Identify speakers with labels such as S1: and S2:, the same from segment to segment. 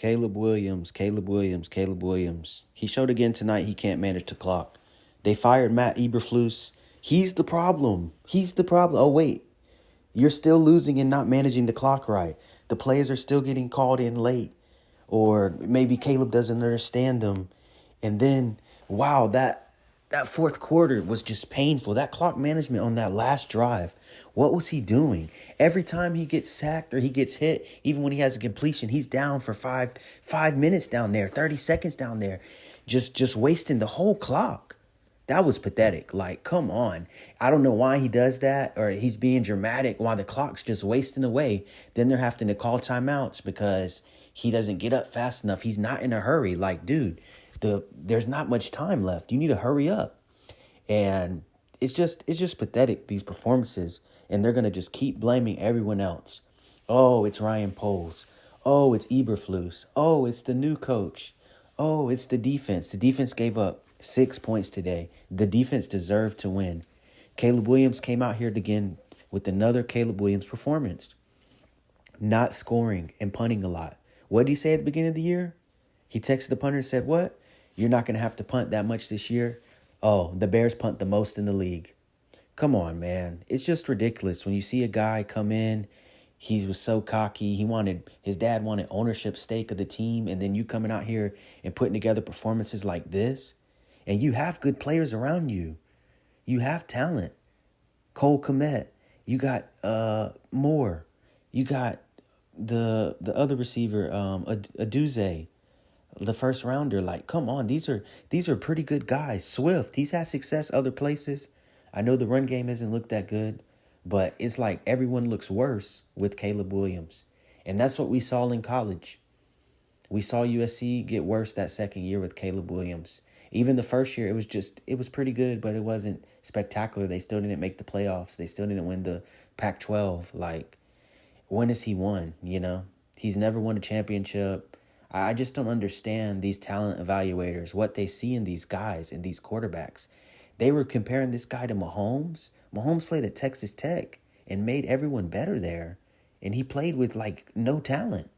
S1: Caleb Williams, Caleb Williams, Caleb Williams. He showed again tonight he can't manage the clock. They fired Matt Eberflus. He's the problem. He's the problem. Oh, wait. You're still losing and not managing the clock right. The players are still getting called in late. Or maybe Caleb doesn't understand them. And then, wow, that fourth quarter was just painful. That clock management on that last drive. What was he doing? Every time he gets sacked or he gets hit, even when he has a completion, he's down for five minutes down there, 30 seconds down there, just wasting the whole clock. That was pathetic. Like, come on. I don't know why he does that, or he's being dramatic while the clock's just wasting away. Then they're having to call timeouts because he doesn't get up fast enough. He's not in a hurry. Like, dude, there's not much time left. You need to hurry up. And it's just pathetic, these performances. And they're going to just keep blaming everyone else. Oh, it's Ryan Poles. Oh, it's Eberflus. Oh, it's the new coach. Oh, it's the defense. The defense gave up 6 points today. The defense deserved to win. Caleb Williams came out here again with another Caleb Williams performance. Not scoring and punting a lot. What did he say at the beginning of the year? He texted the punter and said, what? You're not going to have to punt that much this year? Oh, the Bears punt the most in the league. Come on, man. It's just ridiculous. When you see a guy come in, he was so cocky. His dad wanted ownership stake of the team. And then you coming out here and putting together performances like this. And you have good players around you. You have talent. Cole Kmet. You got Moore. You got the other receiver, Aduze, the first rounder. Like, come on, these are pretty good guys. Swift, he's had success other places. I know the run game hasn't looked that good, but it's like everyone looks worse with Caleb Williams. And that's what we saw in college. We saw USC get worse that second year with Caleb Williams. Even the first year, it was pretty good, but it wasn't spectacular. They still didn't make the playoffs. They still didn't win the Pac-12. Like, when has he won, you know? He's never won a championship. I just don't understand these talent evaluators, what they see in these guys and these quarterbacks. They were comparing this guy to Mahomes. Mahomes played at Texas Tech and made everyone better there. And he played with, like, no talent.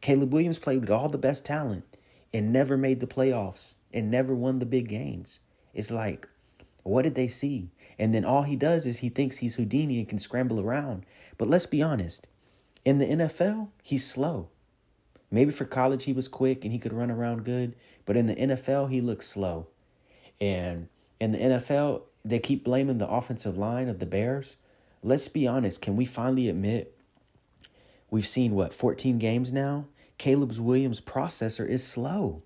S1: Caleb Williams played with all the best talent and never made the playoffs and never won the big games. It's like, what did they see? And then all he does is he thinks he's Houdini and can scramble around. But let's be honest. In the NFL, he's slow. Maybe for college he was quick and he could run around good. But in the NFL, he looks slow. And in the NFL, they keep blaming the offensive line of the Bears. Let's be honest. Can we finally admit we've seen, 14 games now? Caleb Williams' processor is slow.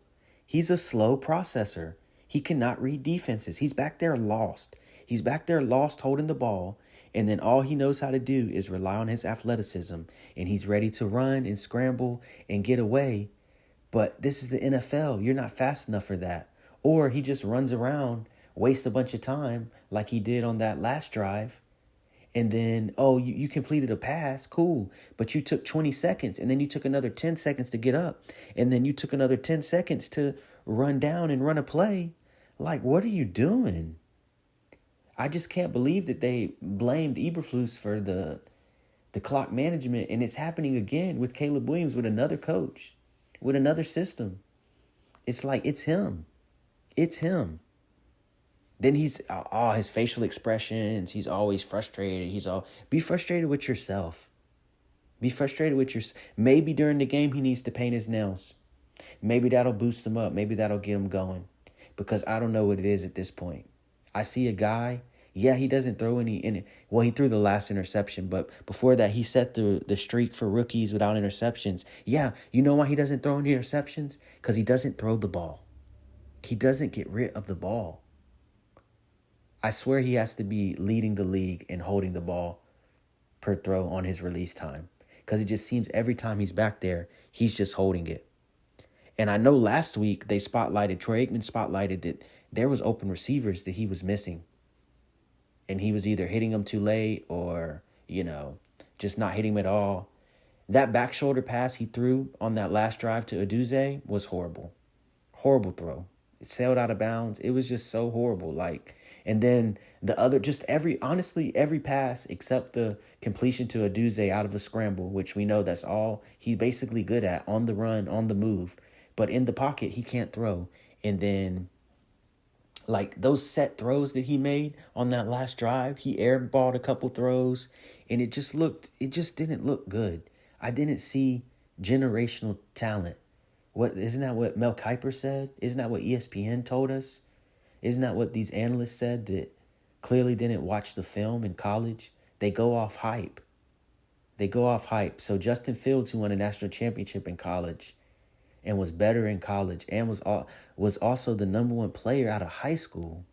S1: He's a slow processor. He cannot read defenses. He's back there lost. He's back there lost holding the ball. And then all he knows how to do is rely on his athleticism. And he's ready to run and scramble and get away. But this is the NFL. You're not fast enough for that. Or he just runs around, wastes a bunch of time like he did on that last drive. And then, you completed a pass. Cool. But you took 20 seconds and then you took another 10 seconds to get up. And then you took another 10 seconds to run down and run a play. Like, what are you doing? I just can't believe that they blamed Eberflus for the clock management. And it's happening again with Caleb Williams, with another coach, with another system. It's like, it's him. It's him. Then he's his facial expressions. He's always frustrated. Be frustrated with yourself. Be frustrated with yourself. Maybe during the game he needs to paint his nails. Maybe that'll boost him up. Maybe that'll get him going. Because I don't know what it is at this point. I see a guy. Yeah, he doesn't throw any. Well, he threw the last interception, but before that, he set the streak for rookies without interceptions. Yeah, you know why he doesn't throw any interceptions? Because he doesn't throw the ball. He doesn't get rid of the ball. I swear he has to be leading the league and holding the ball per throw on his release time. Because it just seems every time he's back there, he's just holding it. And I know last week Troy Aikman spotlighted that there was open receivers that he was missing. And he was either hitting them too late or, just not hitting them at all. That back shoulder pass he threw on that last drive to Aduze was horrible. Horrible throw. It sailed out of bounds. It was just so horrible. Like, And then the other, just honestly, every pass except the completion to Aduze out of a scramble, which we know that's all he's basically good at, on the run, on the move. But in the pocket, he can't throw. And then, like, those set throws that he made on that last drive, he airballed a couple throws, and it just didn't look good. I didn't see generational talent. Isn't that what Mel Kiper said? Isn't that what ESPN told us? Isn't that what these analysts said that clearly didn't watch the film in college? They go off hype. So Justin Fields, who won a national championship in college and was better in college and was also the number one player out of high school.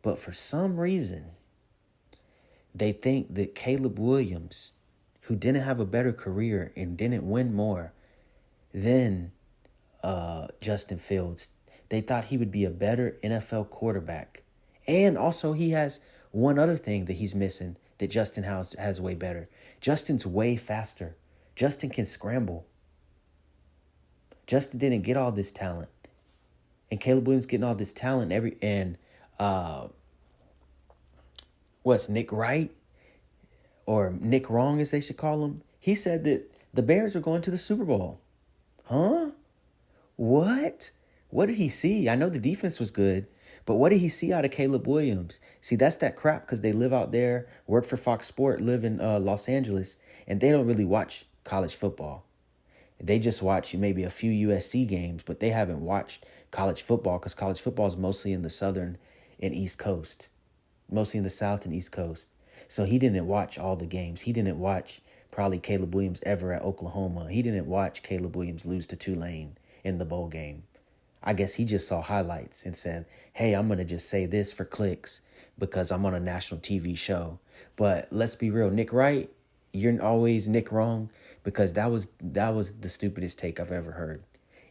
S1: But for some reason, they think that Caleb Williams, who didn't have a better career and didn't win more than Justin Fields, they thought he would be a better NFL quarterback. And also he has one other thing that he's missing that Justin has way better. Justin's way faster. Justin can scramble. Justin didn't get all this talent. And Caleb Williams getting all this talent what's Nick Wright? Or Nick Wrong, as they should call him. He said that the Bears are going to the Super Bowl. Huh? What? What did he see? I know the defense was good, but what did he see out of Caleb Williams? See, that's that crap because they live out there, work for Fox Sport, live in Los Angeles, and they don't really watch college football. They just watch maybe a few USC games, but they haven't watched college football because college football is mostly in the southern and east coast, mostly in the south and east coast. So he didn't watch all the games. He didn't watch probably Caleb Williams ever at Oklahoma. He didn't watch Caleb Williams lose to Tulane in the bowl game. I guess he just saw highlights and said, hey, I'm going to just say this for clicks because I'm on a national TV show. But let's be real. Nick Wright, you're always Nick Wrong because that was the stupidest take I've ever heard.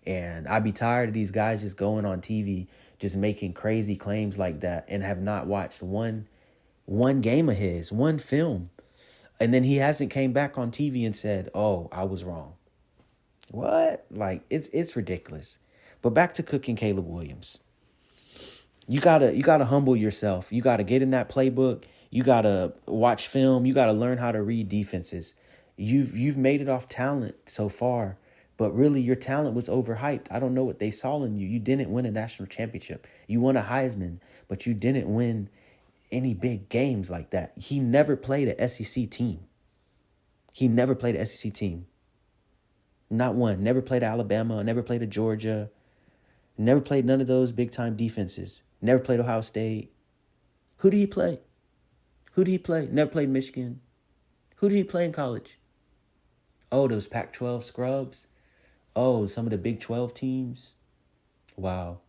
S1: And I'd be tired of these guys just going on TV, just making crazy claims like that and have not watched one game of his, one film. And then he hasn't came back on TV and said, oh, I was wrong. What? Like, it's ridiculous. But back to cooking Caleb Williams. You gotta humble yourself. You gotta get in that playbook. You gotta watch film. You gotta learn how to read defenses. You've made it off talent so far, but really your talent was overhyped. I don't know what they saw in you. You didn't win a national championship. You won a Heisman, but you didn't win any big games like that. He never played an SEC team. Not one. Never played Alabama. Never played a Georgia. Never played none of those big-time defenses. Never played Ohio State. Who did he play? Never played Michigan. Who did he play in college? Oh, those Pac-12 scrubs. Oh, some of the Big 12 teams. Wow.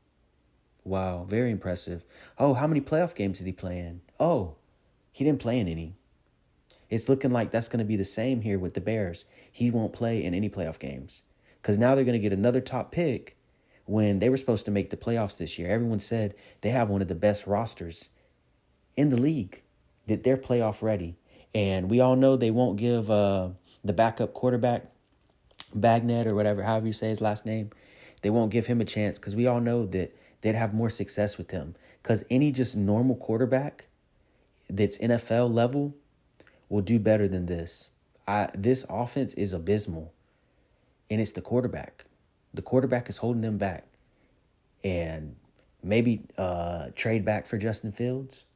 S1: Very impressive. Oh, how many playoff games did he play in? Oh, he didn't play in any. It's looking like that's going to be the same here with the Bears. He won't play in any playoff games because now they're going to get another top pick when they were supposed to make the playoffs this year. Everyone said they have one of the best rosters in the league, that they're playoff ready. And we all know they won't give the backup quarterback, Bagnet or whatever, however you say his last name, they won't give him a chance because we all know that they'd have more success with him. Because any just normal quarterback that's NFL level will do better than this. This offense is abysmal, and it's the quarterback. The quarterback is holding them back. And maybe trade back for Justin Fields.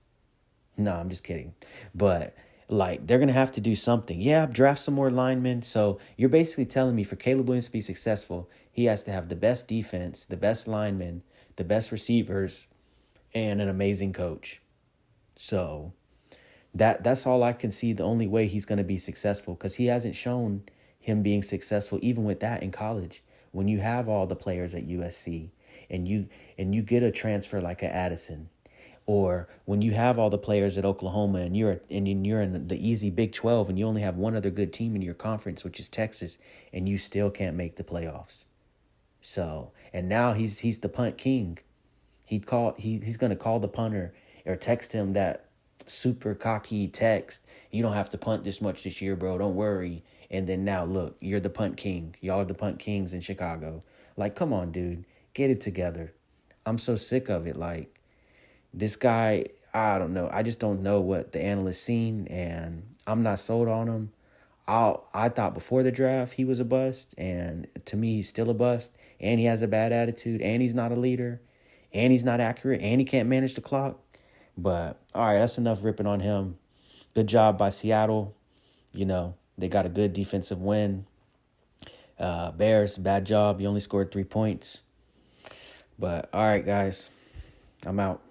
S1: No, I'm just kidding. But, like, they're going to have to do something. Yeah, draft some more linemen. So you're basically telling me for Caleb Williams to be successful, he has to have the best defense, the best linemen, the best receivers, and an amazing coach. So that's all I can see the only way he's going to be successful, because he hasn't shown him being successful even with that in college. When you have all the players at USC and you get a transfer like a Addison, or when you have all the players at Oklahoma and you're in the easy Big 12 and you only have one other good team in your conference, which is Texas, and you still can't make the playoffs. So, and now he's the punt king. He's going to call the punter or text him that super cocky text. You don't have to punt this much this year, bro. Don't worry. And then now, look, you're the punt king. Y'all are the punt kings in Chicago. Like, come on, dude. Get it together. I'm so sick of it. Like, This guy, I don't know. I just don't know what the analysts seen, and I'm not sold on him. I thought before the draft he was a bust, and to me he's still a bust. And he has a bad attitude, and he's not a leader, and he's not accurate, and he can't manage the clock. But all right, that's enough ripping on him. Good job by Seattle. You know, they got a good defensive win. Bears, bad job. You only scored 3 points. But all right, guys, I'm out.